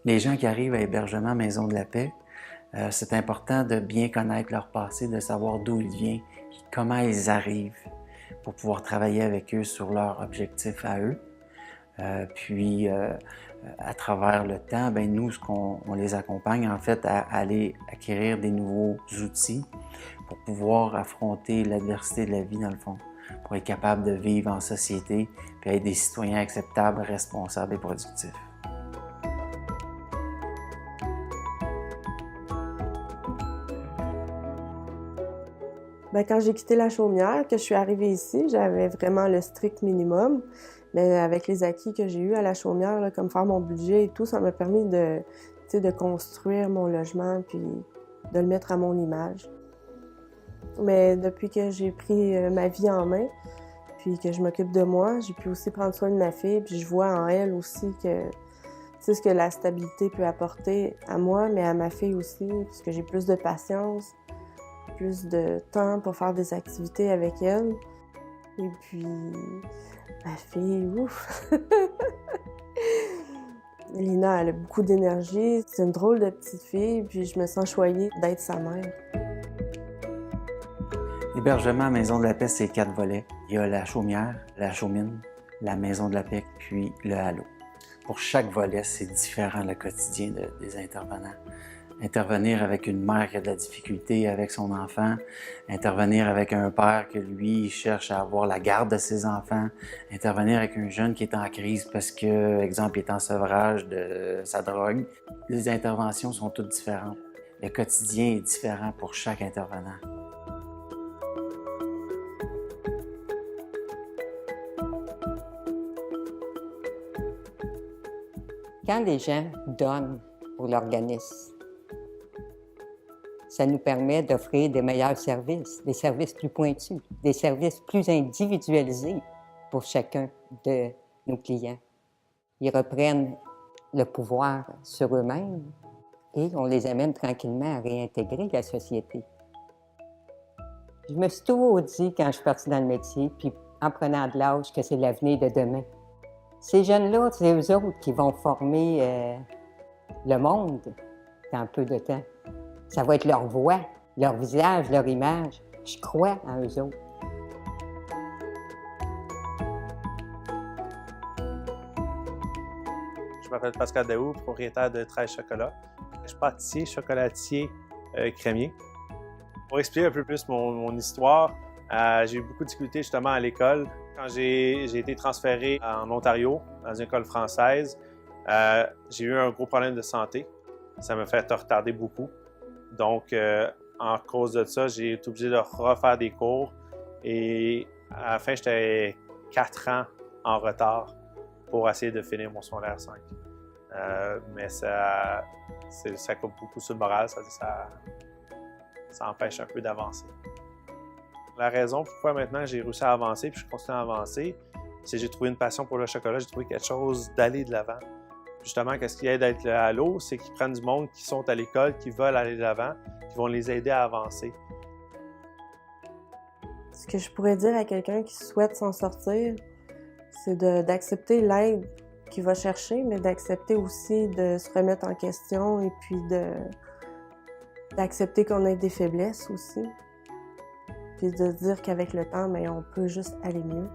Les gens qui arrivent à Hébergement Maison de la Paix, c'est important de bien connaître leur passé, de savoir d'où ils viennent, comment ils arrivent, pour pouvoir travailler avec eux sur leurs objectifs à eux. À travers le temps, bien, nous, on les accompagne en fait à aller acquérir des nouveaux outils pour pouvoir affronter l'adversité de la vie, dans le fond, pour être capable de vivre en société puis être des citoyens acceptables, responsables et productifs. Bien, quand j'ai quitté la chaumière, que je suis arrivée ici, j'avais vraiment le strict minimum. Mais avec les acquis que j'ai eus à la chaumière, là, comme faire mon budget et tout, ça m'a permis de construire mon logement puis de le mettre à mon image. Mais depuis que j'ai pris ma vie en main, puis que je m'occupe de moi, j'ai pu aussi prendre soin de ma fille, puis je vois en elle aussi que ce que la stabilité peut apporter à moi, mais à ma fille aussi, parce que j'ai plus de patience, plus de temps pour faire des activités avec elle. Et puis, ma fille, ouf! Lina, elle a beaucoup d'énergie, c'est une drôle de petite fille, puis je me sens choyée d'être sa mère. Hébergement Maison de la Paix, c'est 4 volets. Il y a la chaumière, la chaumine, la Maison de la Paix, puis le halo. Pour chaque volet, c'est différent le quotidien des intervenants. Intervenir avec une mère qui a de la difficulté avec son enfant, intervenir avec un père que lui cherche à avoir la garde de ses enfants, intervenir avec un jeune qui est en crise parce que, exemple, il est en sevrage de sa drogue. Les interventions sont toutes différentes. Le quotidien est différent pour chaque intervenant. Quand les gens donnent pour l'organisme, ça nous permet d'offrir des meilleurs services, des services plus pointus, des services plus individualisés pour chacun de nos clients. Ils reprennent le pouvoir sur eux-mêmes et on les amène tranquillement à réintégrer la société. Je me suis toujours dit quand je suis partie dans le métier, puis en prenant de l'âge, que c'est l'avenir de demain. Ces jeunes-là, c'est eux autres qui vont former le monde dans peu de temps. Ça va être leur voix, leur visage, leur image. Je crois en eux autres. Je m'appelle Pascal Daou, propriétaire de 13 Chocolats. Je suis pâtissier, chocolatier, crémier. Pour expliquer un peu plus mon histoire, j'ai eu beaucoup de difficultés justement à l'école. Quand j'ai été transféré en Ontario, dans une école française, j'ai eu un gros problème de santé. Ça m'a fait retarder beaucoup. Donc, en cause de ça, j'ai été obligé de refaire des cours. Et à la fin, j'étais 4 ans en retard pour essayer de finir mon secondaire 5. Mais ça coupe beaucoup sur le moral, ça empêche un peu d'avancer. La raison pourquoi maintenant j'ai réussi à avancer puis je continue à avancer, c'est que j'ai trouvé une passion pour le chocolat, j'ai trouvé quelque chose d'aller de l'avant. Justement, qu'est-ce qui aide à être le halo, c'est qu'ils prennent du monde qui sont à l'école, qui veulent aller de l'avant, qui vont les aider à avancer. Ce que je pourrais dire à quelqu'un qui souhaite s'en sortir, c'est d'accepter l'aide qu'il va chercher, mais d'accepter aussi de se remettre en question et puis d'accepter qu'on ait des faiblesses aussi. Puis de se dire qu'avec le temps, on peut juste aller mieux.